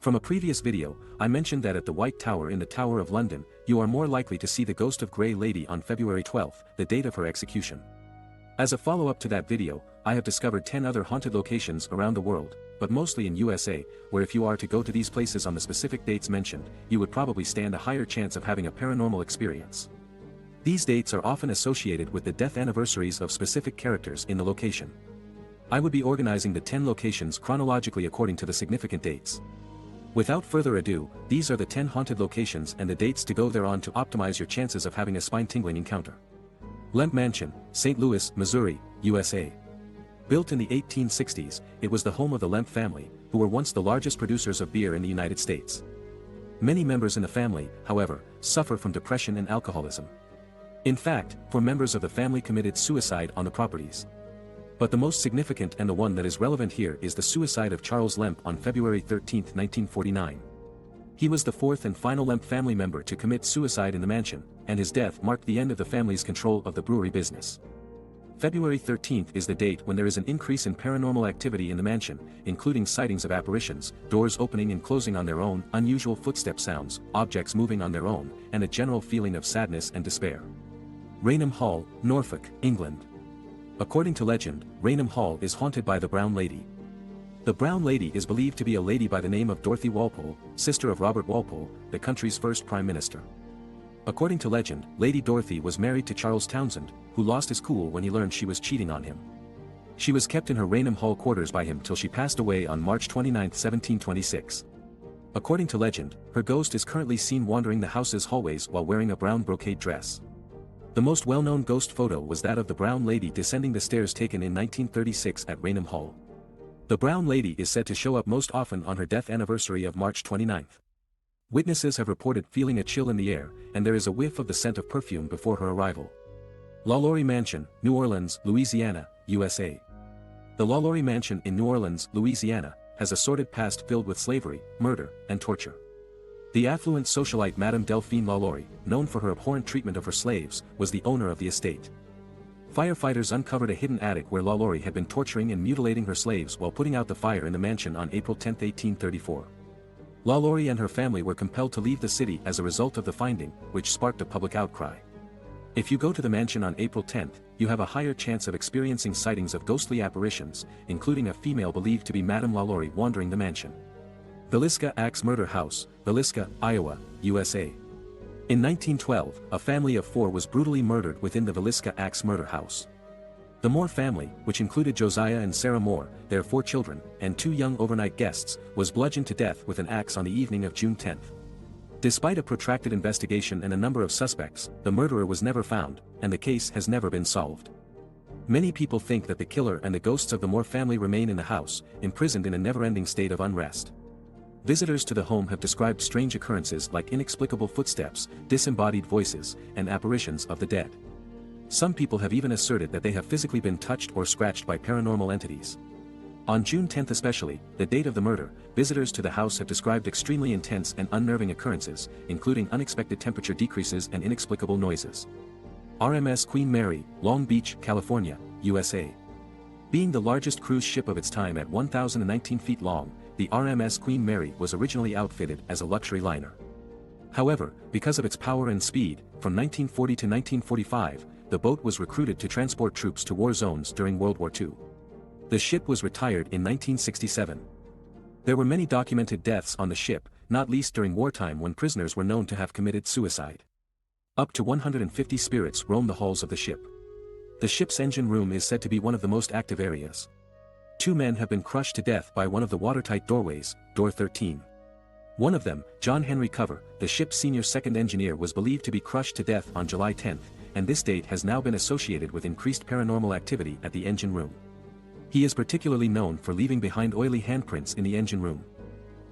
From a previous video, I mentioned that at the White Tower in the Tower of London, you are more likely to see the ghost of Grey Lady on February 12, the date of her execution. As a follow-up to that video, I have discovered 10 other haunted locations around the world, but mostly in USA, where if you are to go to these places on the specific dates mentioned, you would probably stand a higher chance of having a paranormal experience. These dates are often associated with the death anniversaries of specific characters in the location. I would be organizing the 10 locations chronologically according to the significant dates. Without further ado, these are the 10 haunted locations and the dates to go there on to optimize your chances of having a spine-tingling encounter. Lemp Mansion, St. Louis, Missouri, USA. Built in the 1860s, it was the home of the Lemp family, who were once the largest producers of beer in the United States. Many members in the family, however, suffer from depression and alcoholism. In fact, 4 members of the family committed suicide on the properties. But the most significant and the one that is relevant here is the suicide of Charles Lemp on February 13, 1949. He was the 4th and final Lemp family member to commit suicide in the mansion, and his death marked the end of the family's control of the brewery business. February 13th is the date when there is an increase in paranormal activity in the mansion, including sightings of apparitions, doors opening and closing on their own, unusual footstep sounds, objects moving on their own, and a general feeling of sadness and despair. Raynham Hall, Norfolk, England. According to legend, Raynham Hall is haunted by the Brown Lady. The Brown Lady is believed to be a lady by the name of Dorothy Walpole, sister of Robert Walpole, the country's first prime minister. According to legend, Lady Dorothy was married to Charles Townshend, who lost his cool when he learned she was cheating on him. She was kept in her Raynham Hall quarters by him till she passed away on March 29, 1726. According to legend, her ghost is currently seen wandering the house's hallways while wearing a brown brocade dress. The most well-known ghost photo was that of the Brown Lady descending the stairs taken in 1936 at Raynham Hall. The Brown Lady is said to show up most often on her death anniversary of March 29. Witnesses have reported feeling a chill in the air, and there is a whiff of the scent of perfume before her arrival. LaLaurie Mansion, New Orleans, Louisiana, USA. The LaLaurie Mansion in New Orleans, Louisiana, has a sordid past filled with slavery, murder, and torture. The affluent socialite Madame Delphine LaLaurie, known for her abhorrent treatment of her slaves, was the owner of the estate. Firefighters uncovered a hidden attic where LaLaurie had been torturing and mutilating her slaves while putting out the fire in the mansion on April 10, 1834. LaLaurie and her family were compelled to leave the city as a result of the finding, which sparked a public outcry. If you go to the mansion on April 10, you have a higher chance of experiencing sightings of ghostly apparitions, including a female believed to be Madame LaLaurie wandering the mansion. Villisca Axe Murder House, Villisca, Iowa, USA. In 1912, a family of 4 was brutally murdered within the Villisca Axe Murder House. The Moore family, which included Josiah and Sarah Moore, their 4 children, and 2 young overnight guests, was bludgeoned to death with an axe on the evening of June 10. Despite a protracted investigation and a number of suspects, the murderer was never found, and the case has never been solved. Many people think that the killer and the ghosts of the Moore family remain in the house, imprisoned in a never-ending state of unrest. Visitors to the home have described strange occurrences like inexplicable footsteps, disembodied voices, and apparitions of the dead. Some people have even asserted that they have physically been touched or scratched by paranormal entities. On June 10 especially, the date of the murder, visitors to the house have described extremely intense and unnerving occurrences, including unexpected temperature decreases and inexplicable noises. RMS Queen Mary, Long Beach, California, USA. Being the largest cruise ship of its time at 1,019 feet long, the RMS Queen Mary was originally outfitted as a luxury liner. However, because of its power and speed, from 1940 to 1945, the boat was recruited to transport troops to war zones during World War II. The ship was retired in 1967. There were many documented deaths on the ship, not least during wartime when prisoners were known to have committed suicide. Up to 150 spirits roam the halls of the ship. The ship's engine room is said to be one of the most active areas. 2 men have been crushed to death by one of the watertight doorways, door 13. One of them, John Henry Cover, the ship's senior second engineer, was believed to be crushed to death on July 10, and this date has now been associated with increased paranormal activity at the engine room. He is particularly known for leaving behind oily handprints in the engine room.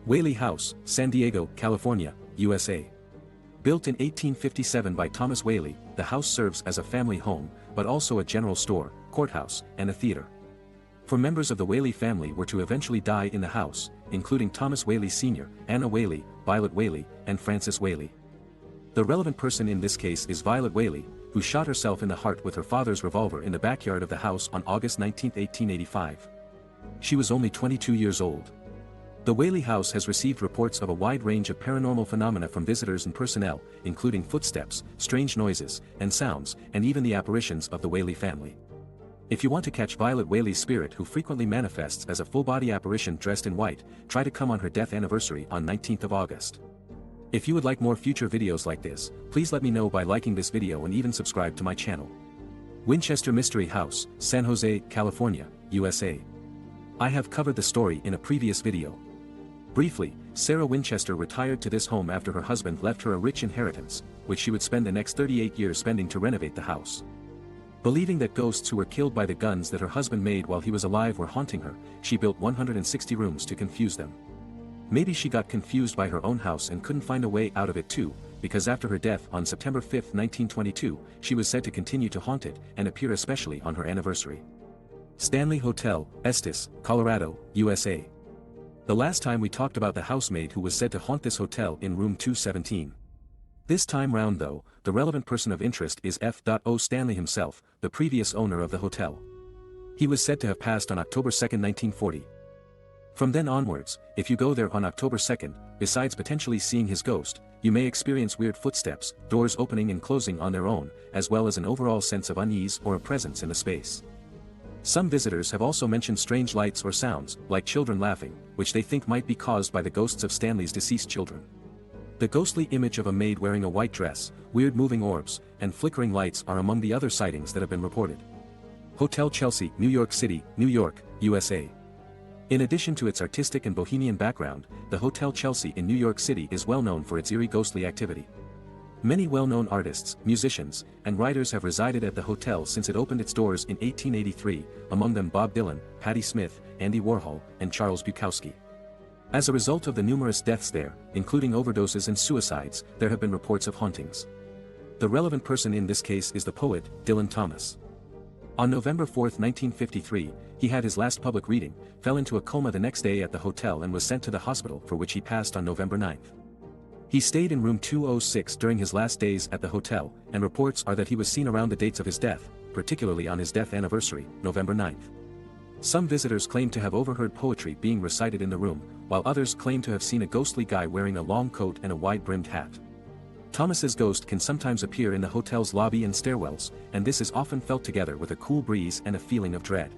Whaley House, San Diego, California, USA. Built in 1857 by Thomas Whaley, the house serves as a family home, but also a general store, courthouse, and a theater. 4 members of the Whaley family were to eventually die in the house, including Thomas Whaley Sr., Anna Whaley, Violet Whaley, and Frances Whaley. The relevant person in this case is Violet Whaley, who shot herself in the heart with her father's revolver in the backyard of the house on August 19, 1885. She was only 22 years old. The Whaley House has received reports of a wide range of paranormal phenomena from visitors and personnel, including footsteps, strange noises, and sounds, and even the apparitions of the Whaley family. If you want to catch Violet Whaley's spirit, who frequently manifests as a full-body apparition dressed in white, try to come on her death anniversary on 19th of August. If you would like more future videos like this, please let me know by liking this video and even subscribe to my channel. Winchester Mystery House, San Jose, California, USA. I have covered the story in a previous video. Briefly, Sarah Winchester retired to this home after her husband left her a rich inheritance, which she would spend the next 38 years spending to renovate the house. Believing that ghosts who were killed by the guns that her husband made while he was alive were haunting her, she built 160 rooms to confuse them. Maybe she got confused by her own house and couldn't find a way out of it too, because after her death on September 5, 1922, she was said to continue to haunt it and appear especially on her anniversary. Stanley Hotel, Estes, Colorado, USA. The last time we talked about the housemaid who was said to haunt this hotel in room 217. This time round though, the relevant person of interest is F.O. Stanley himself, the previous owner of the hotel. He was said to have passed on October 2, 1940. From then onwards, if you go there on October 2nd, besides potentially seeing his ghost, you may experience weird footsteps, doors opening and closing on their own, as well as an overall sense of unease or a presence in the space. Some visitors have also mentioned strange lights or sounds, like children laughing, which they think might be caused by the ghosts of Stanley's deceased children. The ghostly image of a maid wearing a white dress, weird moving orbs, and flickering lights are among the other sightings that have been reported. Hotel Chelsea, New York City, New York, USA. In addition to its artistic and bohemian background, the Hotel Chelsea in New York City is well known for its eerie ghostly activity. Many well-known artists, musicians, and writers have resided at the hotel since it opened its doors in 1883, among them Bob Dylan, Patti Smith, Andy Warhol, and Charles Bukowski. As a result of the numerous deaths there, including overdoses and suicides, there have been reports of hauntings. The relevant person in this case is the poet, Dylan Thomas. On November 4, 1953, he had his last public reading, fell into a coma the next day at the hotel and was sent to the hospital, for which he passed on November 9. He stayed in room 206 during his last days at the hotel, and reports are that he was seen around the dates of his death, particularly on his death anniversary, November 9. Some visitors claim to have overheard poetry being recited in the room, while others claim to have seen a ghostly guy wearing a long coat and a wide-brimmed hat. Thomas's ghost can sometimes appear in the hotel's lobby and stairwells, and this is often felt together with a cool breeze and a feeling of dread.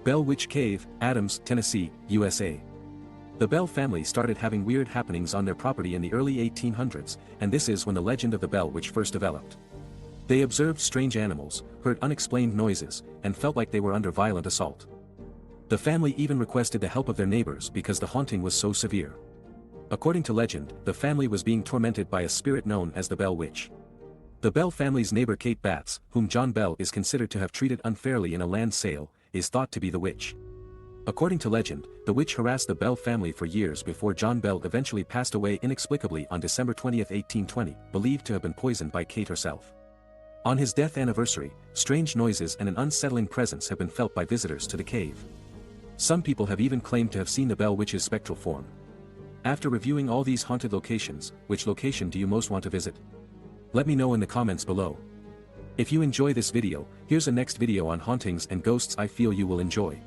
Bell Witch Cave, Adams, Tennessee, USA. The Bell family started having weird happenings on their property in the early 1800s, and this is when the legend of the Bell Witch first developed. They observed strange animals, heard unexplained noises, and felt like they were under violent assault. The family even requested the help of their neighbors because the haunting was so severe. According to legend, the family was being tormented by a spirit known as the Bell Witch. The Bell family's neighbor Kate Batts, whom John Bell is considered to have treated unfairly in a land sale, is thought to be the witch. According to legend, the witch harassed the Bell family for years before John Bell eventually passed away inexplicably on December 20, 1820, believed to have been poisoned by Kate herself. On his death anniversary, strange noises and an unsettling presence have been felt by visitors to the cave. Some people have even claimed to have seen the Bell Witch's spectral form. After reviewing all these haunted locations, which location do you most want to visit? Let me know in the comments below. If you enjoy this video, here's a next video on hauntings and ghosts I feel you will enjoy.